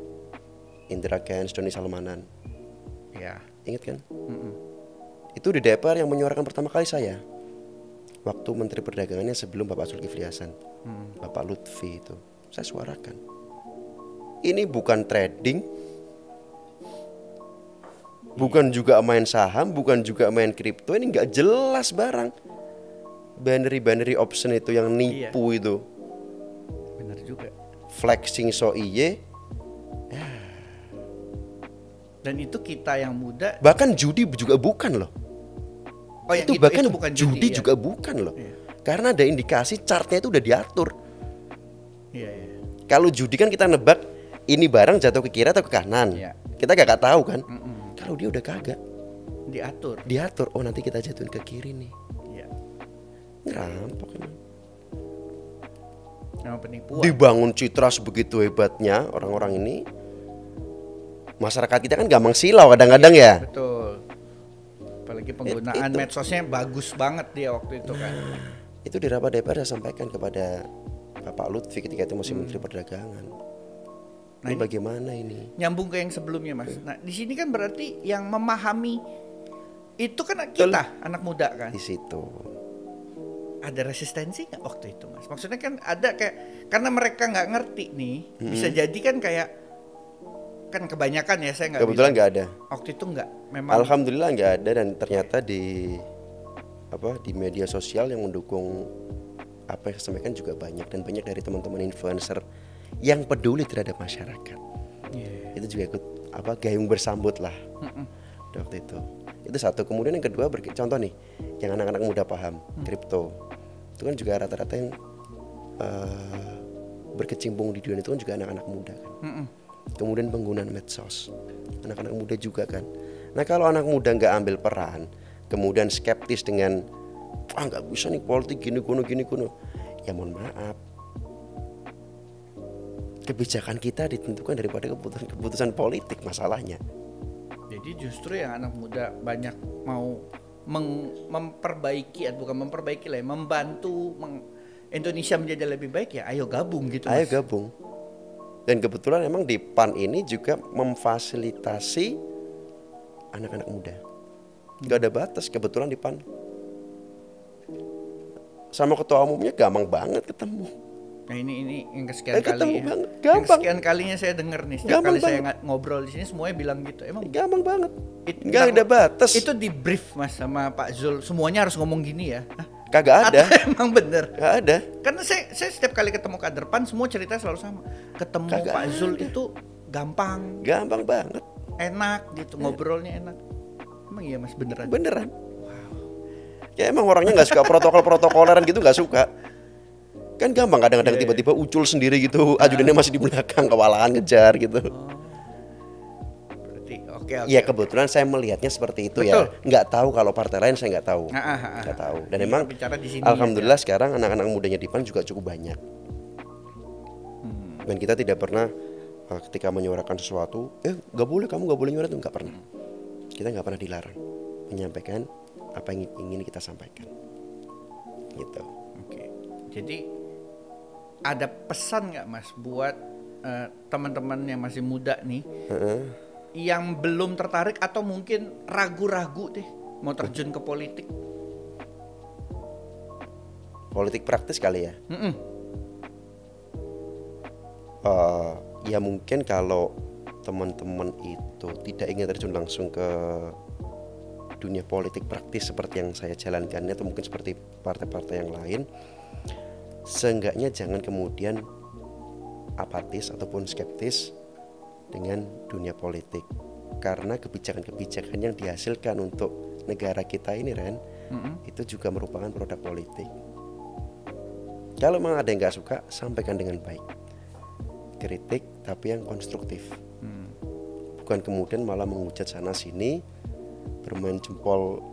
Indra Kents, Doni Salmanan. Ya. Ingat kan? Itu di DPR yang menyuarakan pertama kali saya. Waktu Menteri Perdagangannya sebelum Bapak Zulkifli Hasan, Bapak Lutfi itu, saya suarakan. Ini bukan trading, bukan juga main saham, bukan juga main kripto. Ini nggak jelas barang. Binary option itu yang nipu itu. Benar juga. Flexing so iye. Dan itu kita yang muda. Bahkan judi juga bukan loh. Oh, itu yang bahkan itu bukan judi ya? juga bukan loh. Iya. Karena ada indikasi chartnya itu udah diatur. Iya. Kalau judi kan kita nebak ini barang jatuh ke kiri atau ke kanan. Iya. Kita gak tahu kan. Kalau dia udah kagak Diatur. Oh nanti kita jatuhin ke kiri nih. Iya. Ngerampok emang. Nama penipuan. Dibangun citra sebegitu hebatnya orang-orang ini. Masyarakat kita kan gampang silau kadang-kadang ya. Betul. Apalagi penggunaan medsosnya bagus banget dia waktu itu kan. Itu di rapat DPR saya sampaikan kepada Bapak Lutfi ketika itu masih Menteri Perdagangan. Ini bagaimana ini? Nyambung ke yang sebelumnya Mas. Nah di sini kan berarti yang memahami itu kan kita anak muda kan. Di situ. Ada resistensi nggak waktu itu Mas? Maksudnya kan ada kayak karena mereka nggak ngerti nih, bisa jadi kan kayak kan kebanyakan ya saya nggak. Kebetulan nggak ada. Waktu itu nggak. Memang. Alhamdulillah nggak ada dan ternyata di media sosial yang mendukung apa yang saya sampaikan juga banyak dan banyak dari teman-teman influencer yang peduli terhadap masyarakat. Yeah. Itu juga ikut gayung bersambut lah. Waktu itu satu. Kemudian yang kedua contoh nih yang anak-anak muda paham kripto itu kan juga rata-rata yang berkecimpung di dunia itu kan juga anak-anak muda kan. Kemudian penggunaan medsos anak-anak muda juga kan. Nah kalau anak muda nggak ambil peran kemudian skeptis dengan nggak bisa nih politik gini kuno ya mohon maaf, kebijakan kita ditentukan daripada keputusan politik masalahnya. Jadi justru yang anak muda banyak mau memperbaiki, bukan memperbaiki lah, membantu Indonesia menjadi lebih baik ya, ayo gabung gitu Mas. Ayo gabung. Dan kebetulan emang di PAN ini juga memfasilitasi anak-anak muda. Gak ada batas kebetulan di PAN. Sama ketua umumnya gampang banget ketemu. Nah ini yang kesekian kali ya. Gampang. Yang kesekian kalinya saya dengar nih, setiap Gampang kali saya ngobrol di sini semuanya bilang gitu. Emang gampang banget. Gak ada batas. Itu di brief Mas sama Pak Zul, semuanya harus ngomong gini ya. Kagak ada. Emang bener. Gak ada. Karena saya setiap kali ketemu kader PAN semua cerita selalu sama. Ketemu Kagak Pak Zul ada. itu gampang. Gampang banget. Enak gitu, ngobrolnya enak. Emang iya Mas beneran? Beneran. Ya emang orangnya gak suka protokol-protokoleran gitu, gak suka. Kan gampang kadang-kadang tiba-tiba ucul sendiri gitu, ajudannya masih di belakang, kewalahan ngejar gitu. Berarti oke. Ya kebetulan saya melihatnya seperti itu. Betul. Ya. Nggak tahu kalau partai lain saya nggak tahu. Nggak tahu. Dan emang alhamdulillah sekarang anak-anak mudanya di PAN juga cukup banyak. Dan kita tidak pernah ketika menyuarakan sesuatu, nggak boleh, kamu nggak boleh nyuara, itu nggak pernah. Kita nggak pernah dilarang menyampaikan apa yang ingin kita sampaikan. Gitu. Oke. Jadi ada pesan nggak Mas buat teman-teman yang masih muda nih, yang belum tertarik atau mungkin ragu-ragu deh mau terjun ke politik? Politik praktis kali ya. Ya mungkin kalau teman-teman itu tidak ingin terjun langsung ke dunia politik praktis seperti yang saya jalankan atau mungkin seperti partai-partai yang lain, seenggaknya jangan kemudian apatis ataupun skeptis dengan dunia politik, karena kebijakan-kebijakan yang dihasilkan untuk negara kita ini Ren, itu juga merupakan produk politik. Kalau memang ada yang nggak suka, sampaikan dengan baik, kritik tapi yang konstruktif, bukan kemudian malah menghujat sana sini, bermain jempol.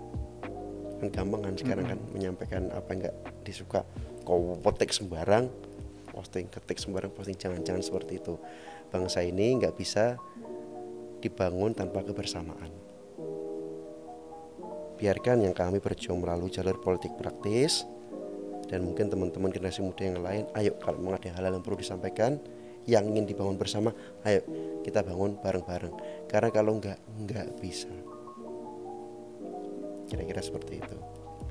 Kan gampang kan sekarang kan menyampaikan apa yang nggak disuka, kau petik sembarang, ketik sembarang posting, jangan seperti itu. Bangsa ini nggak bisa dibangun tanpa kebersamaan. Biarkan yang kami berjuang melalui jalur politik praktis, dan mungkin teman-teman generasi muda yang lain, ayo kalau memang ada hal-hal yang perlu disampaikan yang ingin dibangun bersama, ayo kita bangun bareng-bareng. Karena kalau enggak bisa. Kira-kira seperti itu.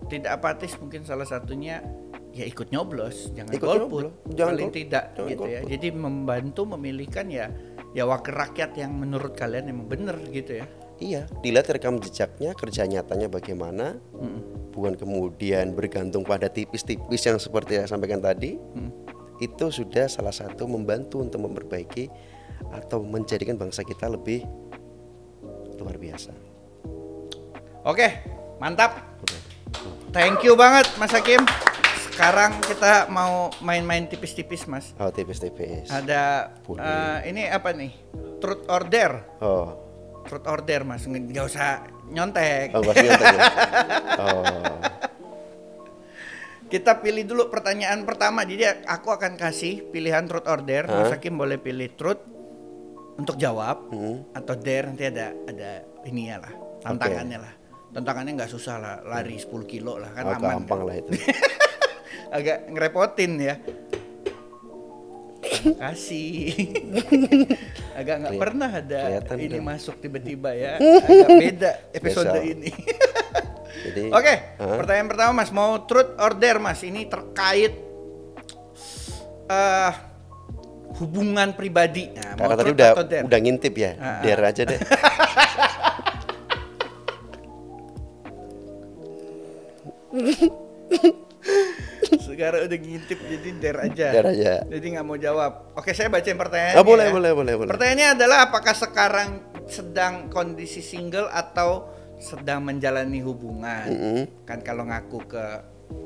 Tidak apatis mungkin salah satunya ya ikut nyoblos, jangan Ikut golput, nyoblos, jangan paling golput, tidak jangan gitu ya. golput. Jadi membantu memilihkan ya wakil rakyat yang menurut kalian emang bener gitu ya. Iya, dilihat rekam jejaknya, kerja nyatanya bagaimana. Bukan kemudian bergantung pada tipis-tipis yang seperti yang sampaikan tadi. Itu sudah salah satu membantu untuk memperbaiki atau menjadikan bangsa kita lebih luar biasa. Oke, mantap. Thank you banget Mas Hakim. Sekarang kita mau main-main tipis-tipis Mas. Oh, tipis-tipis. Ada ini apa nih? Truth or Dare. Oh, Truth or Dare Mas, nggak usah nyontek. oh pasti nyontek ya? Oh, Kita pilih dulu pertanyaan pertama. Jadi aku akan kasih pilihan truth or dare. Mas Hakim boleh pilih truth untuk jawab atau dare, nanti ada ininya lah, tantangannya lah. Tantangannya nggak susah lah, lari 10 kilo lah kan, aman. gampang Kan? lah itu. Agak ngerepotin ya. Kasih. Agak nggak pernah ada kelihatan ini dong. masuk tiba-tiba ya. Agak beda episode Spesial. ini. Jadi, Oke, pertanyaan pertama Mas, mau truth or dare Mas? Ini terkait hubungan pribadi. Nah, mau karena tadi truth atau dare? udah ngintip ya, dare aja deh. Sekarang udah ngintip jadi dare aja. Dare aja. Jadi nggak mau jawab. Oke, saya bacain pertanyaannya. Oh, boleh, ya. boleh. Pertanyaannya adalah apakah sekarang sedang kondisi single atau sedang menjalani hubungan? Kan kalau ngaku ke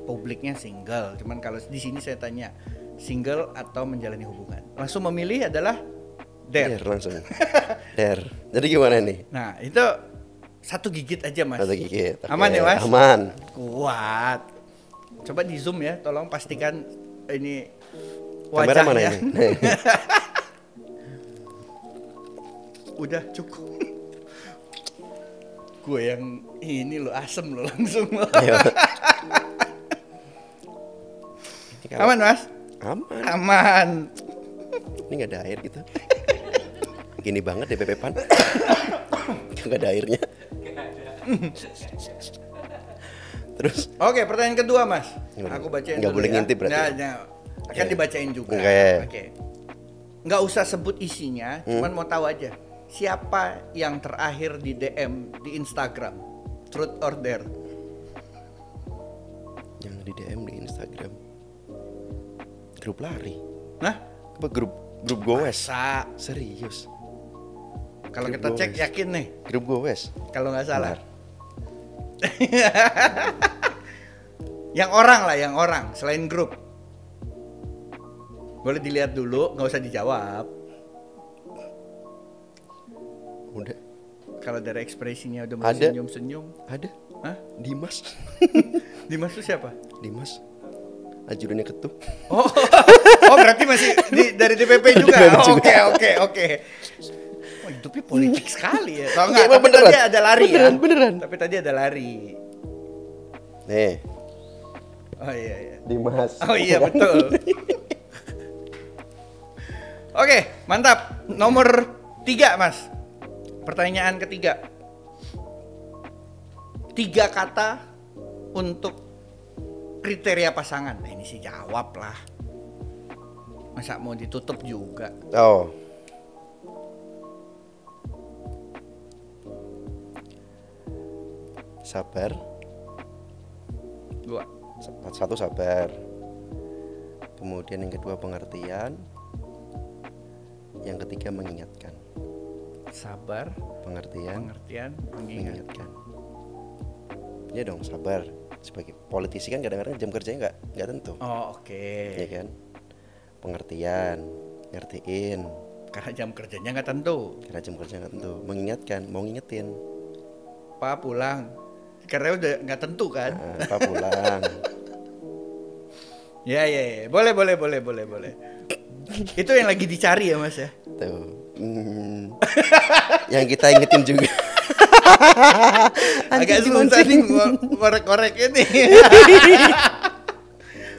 publiknya single, cuman kalau di sini saya tanya single atau menjalani hubungan. Langsung memilih adalah dare. Dare langsung. Dare. Jadi gimana nih? Nah, itu satu gigit aja Mas. Satu gigit. Oke, Aman ya Mas? Aman. Kuat. Coba di zoom ya, tolong pastikan ini Kamera mana wajahnya. ini? Udah cukup. Gue yang ini lo asem lo langsung lo. Ayo. Ini kalau- Aman Mas? Aman. Aman. Ini nggak ada air gitu. Gini banget deh pepepan. Nggak ada airnya. Terus Oke, pertanyaan kedua Mas. Gimana? Aku bacain Nggak dulu boleh ya. ngintip berarti ya? Nah, akan dibacain juga. Oke. Nggak usah sebut isinya, cuman mau tahu aja. Siapa yang terakhir di DM di Instagram? Truth or dare? yang di DM di Instagram. Grup lari. Nah, Apa grup goes? sa Serius. kalau Grup kita cek goes. yakin nih, Grup goes. kalau nggak salah. Benar. Yang orang selain grup. Boleh dilihat dulu, nggak usah dijawab. Udah. Kalau dari ekspresinya udah Ada. senyum-senyum. Ada. Hah? Dimas. Dimas itu siapa? Dimas. Ajudannya ketum. Oh berarti masih dari DPP juga. DPP juga. Oke. Oh, hidupnya politik sekali ya. Tahu nggak? Emang Tapi beneran? tadi ada lari Beneran. Tapi tadi ada lari. Nih, Oh iya. Dimas. Oh iya betul. Oke, mantap. Nomor 3 Mas. Pertanyaan ketiga. 3 kata untuk kriteria pasangan. Nah, ini sih jawab lah. Masa mau ditutup juga? Oh. Sabar. 2. Satu sabar. Kemudian yang kedua pengertian. Yang ketiga mengingatkan. Sabar, Pengertian, mengingat. mengingatkan. Ya dong, sabar. Sebagai politisi kan kadang-kadang jam kerjanya nggak tentu, Oh, oke. ya kan? Pengertian, ngertiin. Karena jam kerjanya nggak tentu. Karena jam kerja nggak tentu. Mengingatkan, mau ngingetin. Pak pulang. Karena udah nggak tentu kan? Nah, apa pulang? Ya. Boleh. Itu yang lagi dicari ya Mas ya. Tuh. yang kita ingetin juga. Agak susah nih korek-korek ini.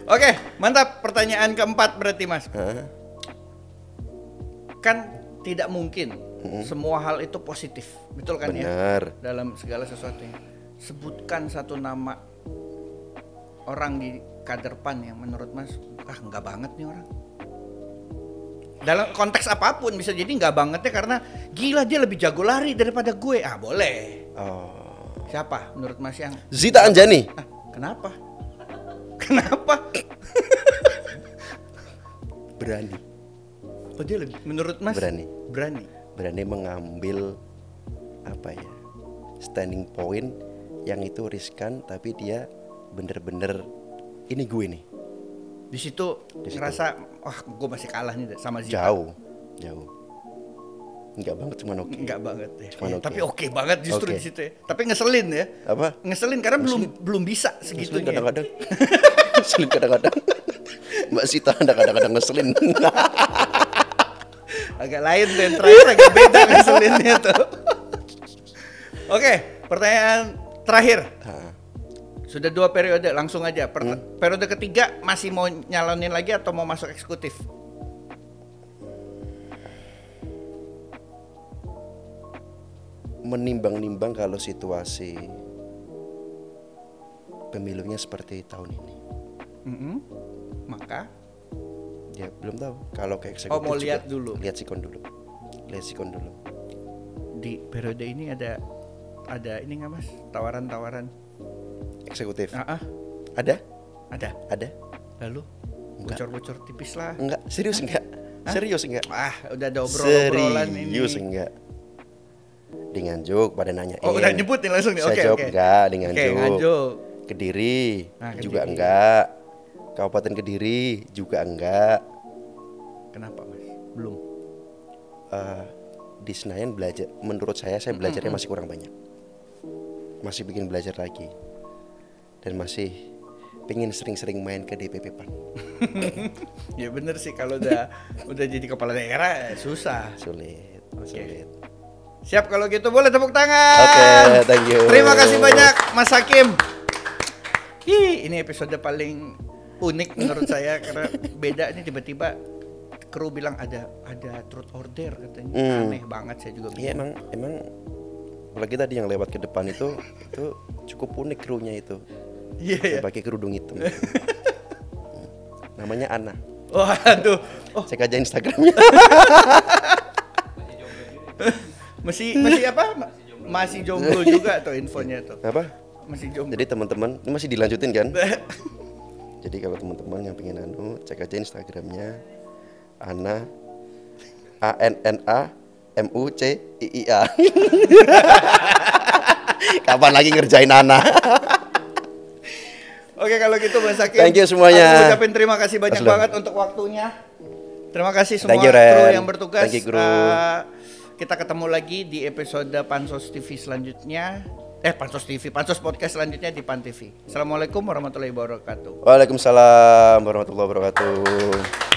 Oke, mantap. Pertanyaan keempat berarti Mas. Kan tidak mungkin semua hal itu positif, betul kan? Benar. Ya? Dalam segala sesuatunya. Sebutkan satu nama orang di kader PAN yang menurut Mas, enggak banget nih orang. Dalam konteks apapun bisa jadi enggak bangetnya karena gila dia lebih jago lari daripada gue. Boleh. Oh. Siapa menurut Mas yang Zita Anjani. Kenapa? Kenapa? Berani. Oh dia lebih, menurut Mas berani mengambil apa ya, standing point yang itu riskan, tapi dia bener-bener ini gue nih. Di situ ngerasa gue masih kalah nih sama Zita. Jauh. Enggak banget, cuman oke. Enggak banget ya. Cuman oke. Tapi oke banget justru di situ ya. Tapi ngeselin ya. Apa? Ngeselin karena belum bisa segitunya. Ngeselin kadang-kadang. Ngeselin kadang-kadang. Mbak Sita kadang-kadang ngeselin. Agak lain tuh yang terakhir, agak beda ngeselinnya tuh. Oke, pertanyaan terakhir. Sudah 2 periode, langsung aja. Periode ketiga masih mau nyalonin lagi atau mau masuk eksekutif? Menimbang-nimbang kalau situasi pemilunya seperti tahun ini. Maka? Ya belum tahu. Kalau ke eksekutif mau lihat dulu. Lihat sikon dulu. Di periode ini ada ini nggak Mas? Tawaran-tawaran eksekutif. Ada. Lalu? Bocor-bocor tipis lah. Enggak, serius enggak? Serius enggak? Udah ada obrolan ini. Serius enggak? Di Nganjuk pada nanyain. Oh, udah nyebut nih langsung nih. Saya jawab enggak di Nganjuk. Nganjuk. Kediri juga enggak. Kabupaten Kediri juga enggak. Kenapa Mas? Belum. Di Senayan belajar, menurut saya belajarnya masih kurang banyak. Masih bikin belajar lagi. Dan masih pengen sering-sering main ke DPP PAN. Ya bener sih, kalau udah jadi kepala daerah susah. Sulit. Siap kalau gitu, boleh tepuk tangan. Oke, thank you. Terima kasih banyak Mas Hakim. Ini episode paling unik menurut saya karena beda nih, tiba-tiba kru bilang ada truth order katanya. Aneh banget, saya juga bingung. Iya emang apalagi tadi yang lewat ke depan itu cukup unik krunya itu. Iya. Pakai kerudung hitam. Namanya Ana. Waduh. Cek aja Instagramnya. Masih apa? Masih jomblo juga tuh infonya tuh. Apa? Masih jomblo. Jadi teman-teman, ini masih dilanjutin kan? Jadi kalau teman-teman yang pengen cek aja Instagramnya Ana ANNAMUCIIA. Kapan lagi ngerjain Ana? Oke, kalau gitu Mas Hakim. Thank you semuanya. Aku ucapin terima kasih banyak banget untuk waktunya. Terima kasih semua kru yang bertugas. Thank you, kru. Kita ketemu lagi di episode Pansos TV selanjutnya. Pansos Podcast selanjutnya di PAN TV. Assalamualaikum warahmatullahi wabarakatuh. Waalaikumsalam warahmatullahi wabarakatuh.